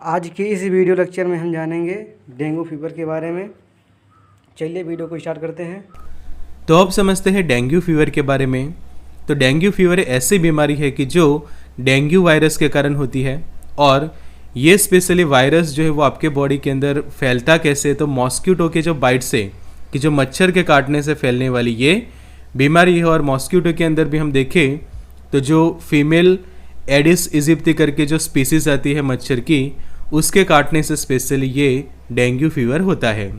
आज के इस वीडियो लेक्चर में हम जानेंगे डेंगू फीवर के बारे में। चलिए वीडियो को स्टार्ट करते हैं। तो अब समझते हैं डेंगू फीवर के बारे में। तो डेंगू फीवर ऐसी बीमारी है कि जो डेंगू वायरस के कारण होती है, और ये स्पेशली वायरस जो है वो आपके बॉडी के अंदर फैलता कैसे, तो मॉस्किटो के जो बाइट से, कि जो मच्छर के काटने से फैलने वाली ये बीमारी है। और मॉस्किटो के अंदर भी हम देखें तो जो फीमेल एडिस इजिप्टी करके जो स्पीसीज आती है मच्छर की, उसके काटने से स्पेशली ये डेंगू फीवर होता है।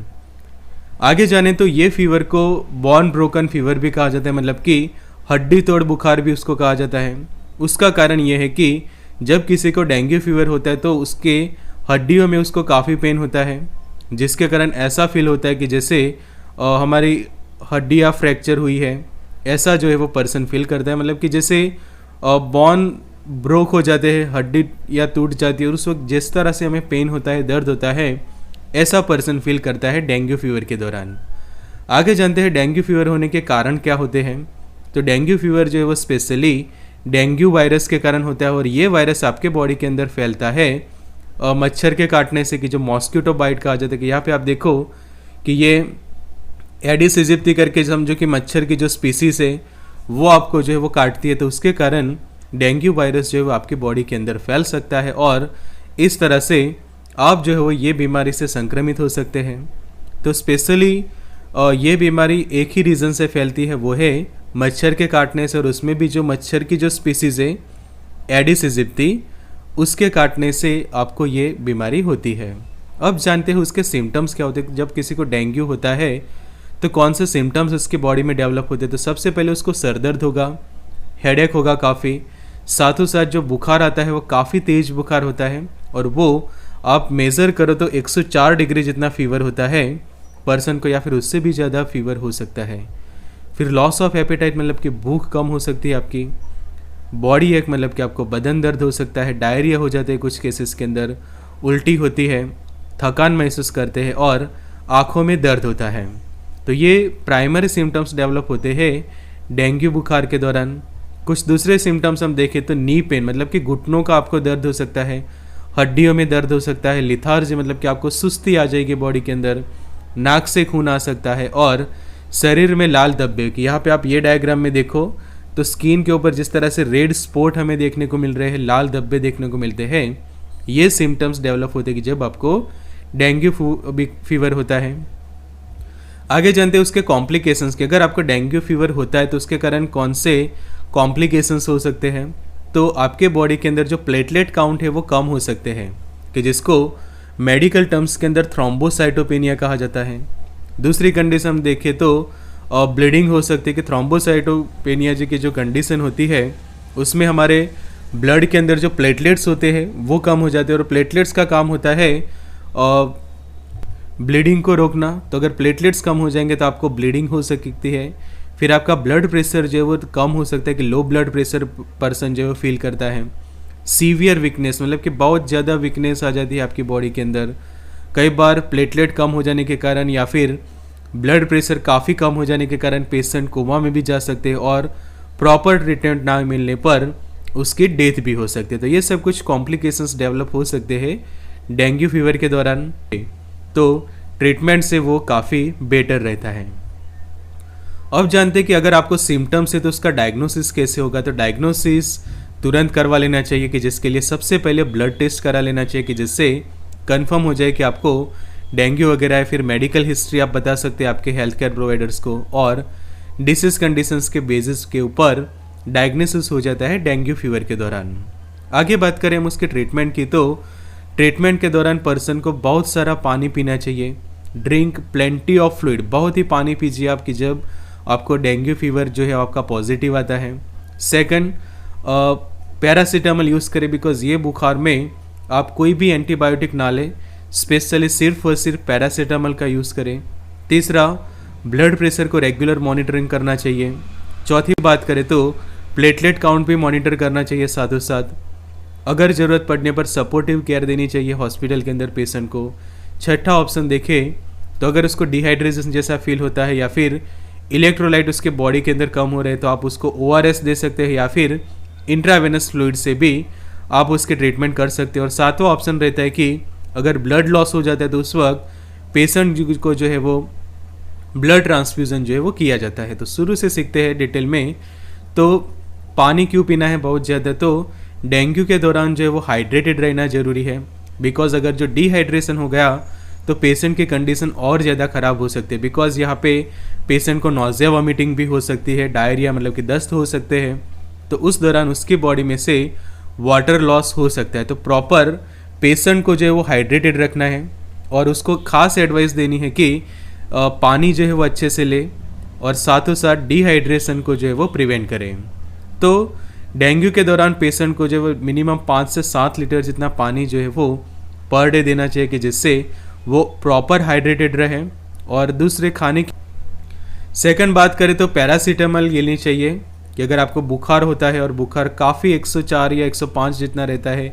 आगे जाने तो ये फीवर को बॉन ब्रोकन फीवर भी कहा जाता है, मतलब कि हड्डी तोड़ बुखार भी उसको कहा जाता है। उसका कारण ये है कि जब किसी को डेंगू फीवर होता है तो उसके हड्डियों में उसको काफ़ी पेन होता है, जिसके कारण ऐसा फील होता है कि जैसे हमारी हड्डियाँ फ्रैक्चर हुई है, ऐसा जो है वो पर्सन फील करता है। मतलब कि जैसे बॉन ब्रोक हो जाते हैं, हड्डी या टूट जाती है, और उस वक्त जिस तरह से हमें पेन होता है, दर्द होता है, ऐसा पर्सन फील करता है डेंगू फीवर के दौरान। आगे जानते हैं डेंगू फीवर होने के कारण क्या होते हैं। तो डेंगू फीवर जो है वो स्पेशली डेंगू वायरस के कारण होता है, और ये वायरस आपके बॉडी के अंदर फैलता है मच्छर के काटने से, कि जो मॉस्किटो बाइट कहा जाता है। कि यहाँ पे आप देखो कि ये एडिस इजिप्टी करके समझो कि मच्छर की जो स्पीसीज है वो आपको जो है वो काटती है, तो उसके कारण डेंगू वायरस जो है वो आपकी बॉडी के अंदर फैल सकता है, और इस तरह से आप जो है वो ये बीमारी से संक्रमित हो सकते हैं। तो स्पेशली ये बीमारी एक ही रीज़न से फैलती है, वो है मच्छर के काटने से, और उसमें भी जो मच्छर की जो स्पीसीज है एडिस इजिप्टी, उसके काटने से आपको ये बीमारी होती है। अब जानते हैं उसके सिम्टम्स क्या होते हैं। जब किसी को डेंगू होता है तो कौन से सिम्टम्स उसके बॉडी में डेवलप होते हैं। तो सबसे पहले उसको सर दर्द होगा, हेडेक होगा काफ़ी, साथों साथ जो बुखार आता है वो काफ़ी तेज़ बुखार होता है, और वो आप मेज़र करो तो 104 डिग्री जितना फीवर होता है पर्सन को, या फिर उससे भी ज़्यादा फीवर हो सकता है। फिर लॉस ऑफ एपेटाइट, मतलब कि भूख कम हो सकती है आपकी। बॉडी एक, मतलब कि आपको बदन दर्द हो सकता है, डायरिया हो जाता है कुछ केसेस के अंदर, उल्टी होती है, थकान महसूस करते हैं, और आँखों में दर्द होता है। तो ये प्राइमरी सिम्टम्स डेवलप होते हैं डेंगू बुखार के दौरान। कुछ दूसरे सिम्टम्स हम देखें तो नी पेन, मतलब कि घुटनों का आपको दर्द हो सकता है, हड्डियों में दर्द हो सकता है, लिथार्जी, मतलब कि आपको सुस्ती आ जाएगी बॉडी के अंदर, नाक से खून आ सकता है, और शरीर में लाल धब्बे। कि यहाँ पे आप ये डायग्राम में देखो तो स्किन के ऊपर जिस तरह से रेड स्पॉट हमें देखने को मिल रहे हैं, लाल धब्बे देखने को मिलते हैं, ये सिम्टम्स डेवलप होते हैं कि जब आपको डेंगू फीवर होता है। आगे जानते हैं उसके कॉम्प्लिकेशंस के। अगर आपको डेंगू फीवर होता है तो उसके कारण कौन से कॉम्प्लिकेशंस हो सकते हैं। तो आपके बॉडी के अंदर जो प्लेटलेट काउंट है वो कम हो सकते हैं, कि जिसको मेडिकल टर्म्स के अंदर थ्रोम्बोसाइटोपेनिया कहा जाता है। दूसरी कंडीशन हम देखें तो ब्लीडिंग हो सकती है, कि थ्रोम्बोसाइटोपेनिया जी की जो कंडीशन होती है उसमें हमारे ब्लड के अंदर जो प्लेटलेट्स होते हैं वो कम हो जाते हैं, और प्लेटलेट्स का काम होता है ब्लीडिंग को रोकना। तो अगर प्लेटलेट्स कम हो जाएंगे तो आपको ब्लीडिंग हो सकती है। फिर आपका ब्लड प्रेशर जो है वो कम हो सकता है, कि लो ब्लड प्रेशर पर्सन जो है वो फील करता है। सीवियर वीकनेस, मतलब कि बहुत ज़्यादा वीकनेस आ जाती है आपकी बॉडी के अंदर, कई बार प्लेटलेट कम हो जाने के कारण या फिर ब्लड प्रेशर काफ़ी कम हो जाने के कारण पेशेंट कोमा में भी जा सकते हैं, और प्रॉपर ट्रीटमेंट ना मिलने पर उसकी डेथ भी हो सकती है। तो ये सब कुछ कॉम्प्लिकेशंस डेवलप हो सकते हैं डेंगू फीवर के दौरान, तो ट्रीटमेंट से वो काफ़ी बेटर रहता है। अब जानते हैं कि अगर आपको सिम्टम्स है तो उसका डायग्नोसिस कैसे होगा। तो डायग्नोसिस तुरंत करवा लेना चाहिए, कि जिसके लिए सबसे पहले ब्लड टेस्ट करा लेना चाहिए, कि जिससे कंफर्म हो जाए कि आपको डेंगू वगैरह है। फिर मेडिकल हिस्ट्री आप बता सकते हैं आपके हेल्थ केयर प्रोवाइडर्स को, और डिसीज कंडीशंस के बेसिस के ऊपर डायग्नोसिस हो जाता है डेंगू फीवर के दौरान। आगे बात करें हम उसके ट्रीटमेंट की, तो ट्रीटमेंट के दौरान पर्सन को बहुत सारा पानी पीना चाहिए। ड्रिंक प्लेंटी ऑफ फ्लूइड, बहुत ही पानी पीजिए आप, कि जब आपको डेंगू फीवर जो है आपका पॉजिटिव आता है। सेकंड, पैरासीटामोल यूज़ करें, बिकॉज ये बुखार में आप कोई भी एंटीबायोटिक ना लें, स्पेशली सिर्फ और सिर्फ पैरासीटामोल का यूज़ करें। तीसरा, ब्लड प्रेशर को रेगुलर मॉनिटरिंग करना चाहिए। चौथी बात करें तो प्लेटलेट काउंट भी मॉनिटर करना चाहिए साथों साथ। अगर ज़रूरत पड़ने पर सपोर्टिव केयर देनी चाहिए हॉस्पिटल के अंदर पेशेंट को। छठा ऑप्शन देखें तो अगर उसको डिहाइड्रेशन जैसा फील होता है, या फिर इलेक्ट्रोलाइट उसके बॉडी के अंदर कम हो रहे हैं, तो आप उसको ORS दे सकते हैं, या फिर इंट्रावेनस फ्लूइड से भी आप उसके ट्रीटमेंट कर सकते हो। और सातवां ऑप्शन रहता है कि अगर ब्लड लॉस हो जाता है तो उस वक्त पेशेंट को जो है वो ब्लड ट्रांसफ्यूज़न जो है वो किया जाता है। तो शुरू से सीखते हैं डिटेल में। तो पानी क्यों पीना है बहुत ज़्यादा, तो डेंगू के दौरान जो है वो हाइड्रेटेड रहना ज़रूरी है, बिकॉज अगर जो डिहाइड्रेशन हो गया तो पेशेंट की कंडीशन और ज़्यादा ख़राब हो सकती है, बिकॉज यहाँ पे पेशेंट को नॉजिया वॉमिटिंग भी हो सकती है, डायरिया मतलब कि दस्त हो सकते हैं। तो उस दौरान उसकी बॉडी में से वाटर लॉस हो सकता है। तो प्रॉपर पेशेंट को जो है वो हाइड्रेटेड रखना है और उसको खास एडवाइस देनी है कि पानी जो है वो अच्छे से ले और साथों साथ डिहाइड्रेशन को जो है वो प्रिवेंट करें। तो डेंगू के दौरान पेशेंट को जो है वो मिनिमम 5 से 7 लीटर जितना पानी जो है वो पर डे देना चाहिए कि जिससे वो प्रॉपर हाइड्रेटेड रहे। और दूसरे खाने की सेकंड बात करें तो पैरासीटामोल लेनी चाहिए कि अगर आपको बुखार होता है और बुखार काफ़ी 104 या 105 जितना रहता है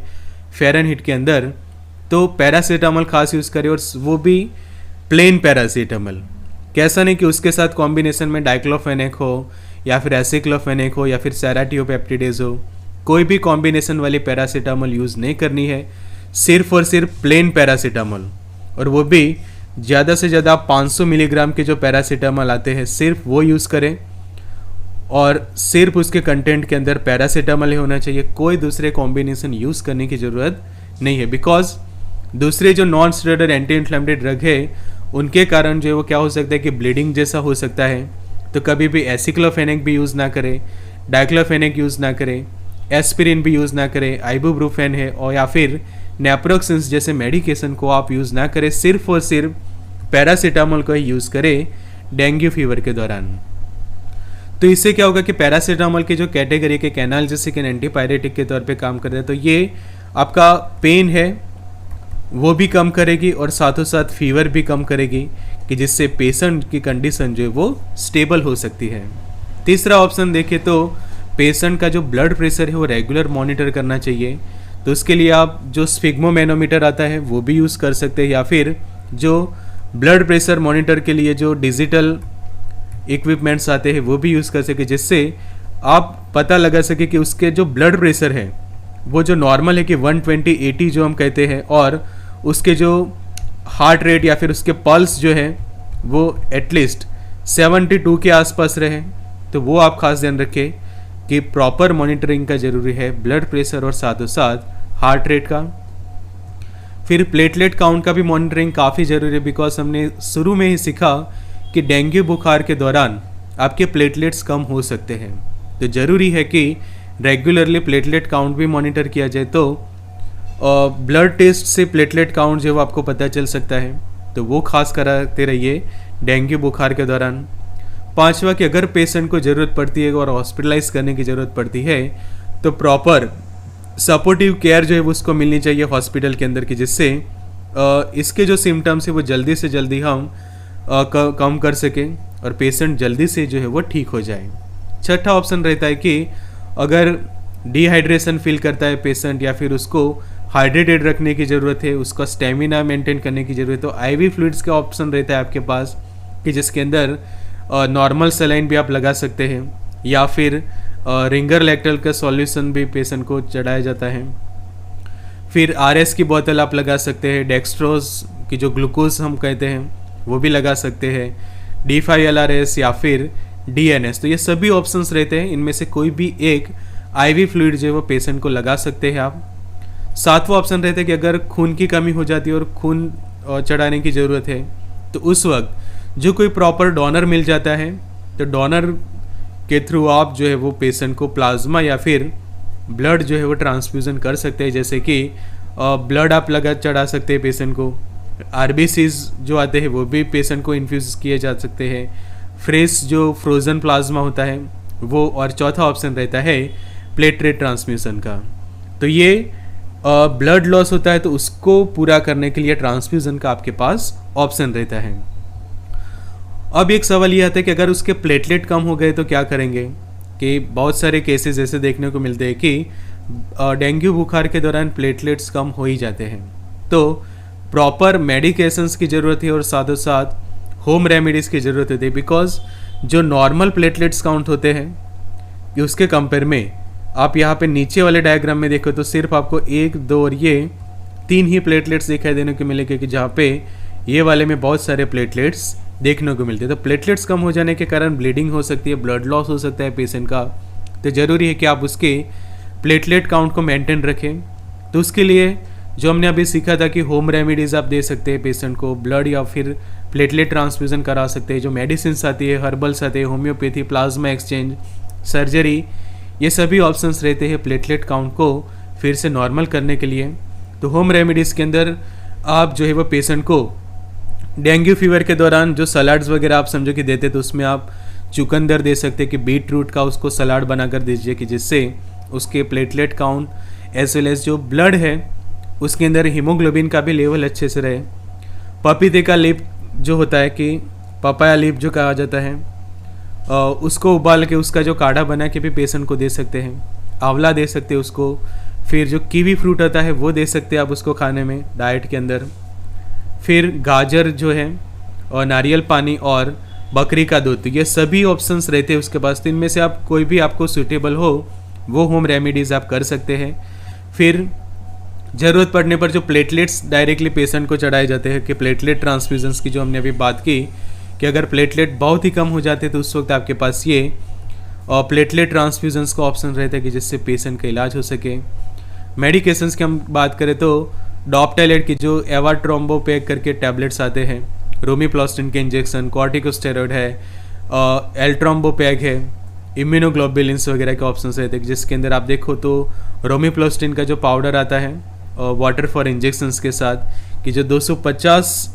फ़ारेनहीट के अंदर, तो पैरासीटामोल खास यूज़ करें और वो भी प्लेन पैरासीटामोल। कैसा नहीं कि उसके साथ कॉम्बिनेशन में डाइक्लोफेनेक हो या फिर एसिक्लोफेनेक हो या फिर सेराटियोपेप्टिडेज हो, कोई भी कॉम्बिनेशन वाली पैरासीटामोल यूज़ नहीं करनी है, सिर्फ और सिर्फ प्लेन पैरासीटामोल। और वो भी ज़्यादा से ज़्यादा 500 मिलीग्राम के जो पैरासीटामोल आते हैं सिर्फ वो यूज़ करें और सिर्फ उसके कंटेंट के अंदर पैरासीटामोल ही होना चाहिए। कोई दूसरे कॉम्बिनेशन यूज़ करने की ज़रूरत नहीं है, बिकॉज दूसरे जो non steroidal anti inflammatory drug है उनके कारण जो है वो क्या हो सकता है कि ब्लीडिंग जैसा हो सकता है। तो कभी भी एसिक्लोफेनेक भी यूज़ ना करें, डाइक्लोफेनेक यूज़ ना करें, एस्पिरिन भी यूज़ ना करें, आइबुप्रोफेन है और या फिर नेप्रोक्सिन्स जैसे मेडिकेशन को आप यूज़ ना करें, सिर्फ और सिर्फ पैरासीटामोल को ही यूज़ करें डेंगू फीवर के दौरान। तो इससे क्या होगा कि पैरासीटामोल के जो कैटेगरी के एनाल्जेसिक एंड एंटीपायरेटिक के तौर पे काम कर रहे हैं, तो ये आपका पेन है वो भी कम करेगी और साथों साथ फीवर भी कम करेगी कि जिससे पेशेंट की कंडीशन जो है वो स्टेबल हो सकती है। तीसरा ऑप्शन देखें तो पेशेंट का जो ब्लड प्रेशर है वो रेगुलर मॉनिटर करना चाहिए। तो उसके लिए आप जो स्फिग्मोमेनोमीटर आता है वो भी यूज़ कर सकते हैं या फिर जो ब्लड प्रेशर मॉनिटर के लिए जो डिजिटल इक्विपमेंट्स आते हैं वो भी यूज़ कर सके, जिससे आप पता लगा सके कि उसके जो ब्लड प्रेशर है वो जो नॉर्मल है कि 120/80 जो हम कहते हैं, और उसके जो हार्ट रेट या फिर उसके पल्स जो है वो एटलीस्ट 72 के आसपास रहे। तो वो आप खास ध्यान रखें कि प्रॉपर मॉनिटरिंग का ज़रूरी है ब्लड प्रेशर और साथों साथ हार्ट रेट का। फिर प्लेटलेट काउंट का भी मॉनिटरिंग काफ़ी ज़रूरी है, बिकॉज हमने शुरू में ही सीखा कि डेंगू बुखार के दौरान आपके प्लेटलेट्स कम हो सकते हैं। तो ज़रूरी है कि रेगुलरली प्लेटलेट काउंट भी मॉनिटर किया जाए। तो ब्लड टेस्ट से प्लेटलेट काउंट जो है वो आपको पता चल सकता है, तो वो खास कराते रहिए डेंगू बुखार के दौरान। पांचवा कि अगर पेशेंट को ज़रूरत पड़ती है और हॉस्पिटलाइज करने की ज़रूरत पड़ती है तो प्रॉपर सपोर्टिव केयर जो है वो उसको मिलनी चाहिए हॉस्पिटल के अंदर की, जिससे इसके जो सिम्टम्स है वो जल्दी से जल्दी हम कम कर सकें और पेशेंट जल्दी से जो है वो ठीक हो जाए। छठा ऑप्शन रहता है कि अगर डिहाइड्रेशन फील करता है पेशेंट या फिर उसको हाइड्रेटेड रखने की ज़रूरत है, उसका स्टेमिना मेंटेन करने की ज़रूरत है, तो आईवी फ्लूइड्स का ऑप्शन रहता है आपके पास कि जिसके अंदर नॉर्मल सलाइन भी आप लगा सकते हैं या फिर रिंगर लैक्टल का सॉल्यूशन भी पेशेंट को चढ़ाया जाता है। फिर आरएस की बोतल आप लगा सकते हैं, डेक्सट्रोज की जो ग्लूकोज हम कहते हैं वो भी लगा सकते हैं, D5-LRS या फिर DNS। तो ये सभी ऑप्शंस रहते हैं, इनमें से कोई भी एक आईवी फ्लूइड जो है वो पेशेंट को लगा सकते हैं आप। सातवां ऑप्शन रहता है कि अगर खून की कमी हो जाती है और खून चढ़ाने की ज़रूरत है तो उस वक्त जो कोई प्रॉपर डोनर मिल जाता है तो डोनर के थ्रू आप जो है वो पेशेंट को प्लाज्मा या फिर ब्लड जो है वो ट्रांसफ्यूज़न कर सकते हैं। जैसे कि ब्लड आप लगा चढ़ा सकते हैं पेशेंट को, RBCs जो आते हैं वो भी पेशेंट को इन्फ्यूज़ किए जा सकते हैं, फ्रेश जो फ्रोज़न प्लाज्मा होता है वो, और चौथा ऑप्शन रहता है प्लेटलेट ट्रांसमिशन का। तो ये ब्लड लॉस होता है तो उसको पूरा करने के लिए ट्रांसफ्यूज़न का आपके पास ऑप्शन रहता है। अब एक सवाल ये आता है कि अगर उसके प्लेटलेट कम हो गए तो क्या करेंगे, कि बहुत सारे केसेस ऐसे देखने को मिलते हैं कि डेंगू बुखार के दौरान प्लेटलेट्स कम हो ही जाते हैं। तो प्रॉपर मेडिकेशंस की ज़रूरत है और साथ साथ होम रेमेडीज़ की ज़रूरत होती है, बिकॉज जो नॉर्मल प्लेटलेट्स काउंट होते हैं कि उसके कंपेयर में आप यहाँ पे नीचे वाले डायग्राम में देखो तो सिर्फ आपको 1, 2 और ये 3 ही प्लेटलेट्स दिखाई देने को मिलेंगे, कि जहाँ पे ये वाले में बहुत सारे प्लेटलेट्स देखने को मिलते हैं। तो प्लेटलेट्स कम हो जाने के कारण ब्लीडिंग हो सकती है, ब्लड लॉस हो सकता है पेशेंट का। तो ज़रूरी है कि आप उसके प्लेटलेट काउंट को मेंटेन रखें। तो उसके लिए जो हमने अभी सीखा था कि होम रेमेडीज़ आप दे सकते हैं पेशेंट को, ब्लड या फिर प्लेटलेट ट्रांसफ्यूज़न करा सकते हैं, जो मेडिसिन आती है, हर्बल्स आते हैं, होम्योपैथी, प्लाज्मा एक्सचेंज, सर्जरी, ये सभी ऑप्शंस रहते हैं प्लेटलेट काउंट को फिर से नॉर्मल करने के लिए। तो होम रेमेडीज़ के अंदर आप जो है वो पेशेंट को डेंगू फीवर के दौरान जो सलाड्स वगैरह आप समझो कि देते, तो उसमें आप चुकंदर दे सकते हैं, कि बीट रूट का उसको सलाड बनाकर दीजिए, कि जिससे उसके platelet count as well as जो ब्लड है उसके अंदर हीमोग्लोबिन का भी लेवल अच्छे से रहे। पपीते का लीफ जो होता है, कि पपाया लीफ जो कहा जाता है, उसको उबाल के उसका जो काढ़ा बना के भी पेशेंट को दे सकते हैं। आंवला दे सकते हैं उसको। फिर जो कीवी फ्रूट आता है वो दे सकते हैं आप उसको खाने में डाइट के अंदर। फिर गाजर जो है और नारियल पानी और बकरी का दूध, ये सभी ऑप्शंस रहते हैं उसके पास। तो इनमें से आप कोई भी आपको सूटेबल हो वो होम रेमेडीज़ आप कर सकते हैं। फिर ज़रूरत पड़ने पर जो प्लेटलेट्स डायरेक्टली पेशेंट को चढ़ाए जाते हैं, कि प्लेटलेट ट्रांसफ्यूजन्स की जो हमने अभी बात की, कि अगर प्लेटलेट बहुत ही कम हो जाते तो उस वक्त आपके पास ये प्लेटलेट ट्रांसफ्यूजन्स का ऑप्शन रहता है, कि जिससे पेशेंट का इलाज हो सके। मेडिकेशंस की हम बात करें तो डॉपटेलेट की जो एवाट्रोम्बोपैग करके टैबलेट्स आते हैं, रोमीप्लास्टिन के इंजेक्शन, कॉर्टिकोस्टेरॉइड है, एल्ट्रोम्बोपैग है, इम्यूनोग्लोबुलिन्स वगैरह के ऑप्शन रहते हैं, जिसके अंदर आप देखो तो रोमीप्लास्टिन का जो पाउडर आता है वाटर फॉर इंजेक्शंस के साथ, कि जो 250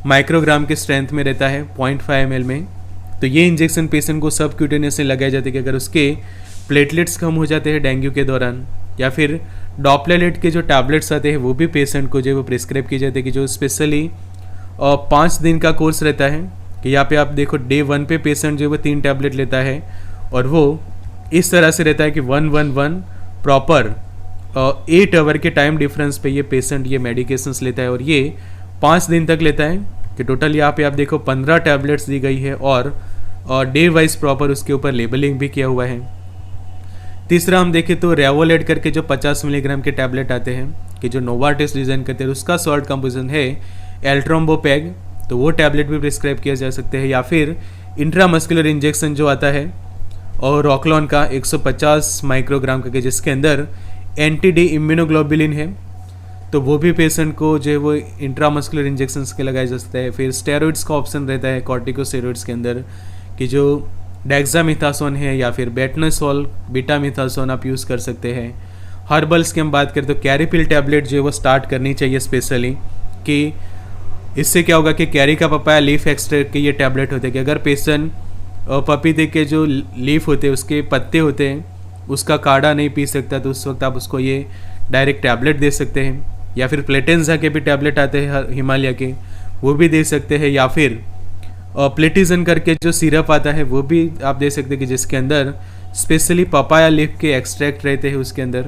माइक्रोग्राम के स्ट्रेंथ में रहता है 0.5 ml में। तो ये इंजेक्शन पेशेंट को सब क्यूटेनियसली लगाए जाते हैं, कि अगर उसके प्लेटलेट्स कम हो जाते हैं डेंगू के दौरान। या फिर डॉपलेट के जो टैबलेट्स आते हैं वो भी पेशेंट को जो वो प्रिस्क्राइब किए जाते हैं, कि जो स्पेशली 5 दिन का कोर्स रहता है, कि यहाँ पे आप देखो डे 1 पे पेशेंट जो वो 3 टैबलेट लेता है, और वो इस तरह से रहता है कि 1-1-1 प्रॉपर 8 आवर के टाइम डिफरेंस पे ये पेशेंट ये मेडिकेशंस लेता है, और ये 5 दिन तक लेता है। कि टोटल यहाँ पे आप देखो 15 टैबलेट्स दी गई है, और डे वाइज प्रॉपर उसके ऊपर लेबलिंग भी किया हुआ है। तीसरा हम देखें तो रेवोलेट करके जो 50 मिलीग्राम के टैबलेट आते हैं, कि जो नोवार्टिस डिज़ाइन करते हैं, उसका सॉल्ट कंपोजिशन है एल्ट्रोम्बोपैग, तो वो टैबलेट भी प्रिस्क्राइब किया जा सकते हैं। या फिर इंट्रामस्कुलर इंजेक्शन जो आता है और रॉकलॉन का 150 माइक्रोग्राम का, जिसके अंदर एंटी-डी इम्यूनोग्लोबुलिन है, तो वो भी पेशेंट को जो है वो इंट्रामस्कुलर इंजेक्शंस के लगाया जा सकता है। फिर स्टेरॉइड्स का ऑप्शन रहता है कॉर्टिकोस्टेरॉइड्स के अंदर, कि जो डेक्सामिथासोन है या फिर बेटनोसोल, बीटामिथासोन आप यूज़ कर सकते हैं। हर्बल्स की हम बात करें तो कैरीपिल टैबलेट जो है वो स्टार्ट करनी चाहिए स्पेशली, कि इससे क्या होगा कि कैरी का पपाया लीफ एक्सट्रैक्ट के ये टैबलेट होते हैं, कि अगर पेशेंट पपीते के जो लीफ होते हैं उसके पत्ते होते हैं उसका काढ़ा नहीं पी सकता, तो उस वक्त आप उसको ये डायरेक्ट टैबलेट दे सकते हैं। या फिर प्लेटेंजा के भी टैबलेट आते हैं हिमालय के, वो भी दे सकते हैं। या फिर प्लेटिजन करके जो सिरप आता है वो भी आप दे सकते हैं, कि जिसके अंदर स्पेशली पपाया लीफ के एक्सट्रैक्ट रहते हैं उसके अंदर।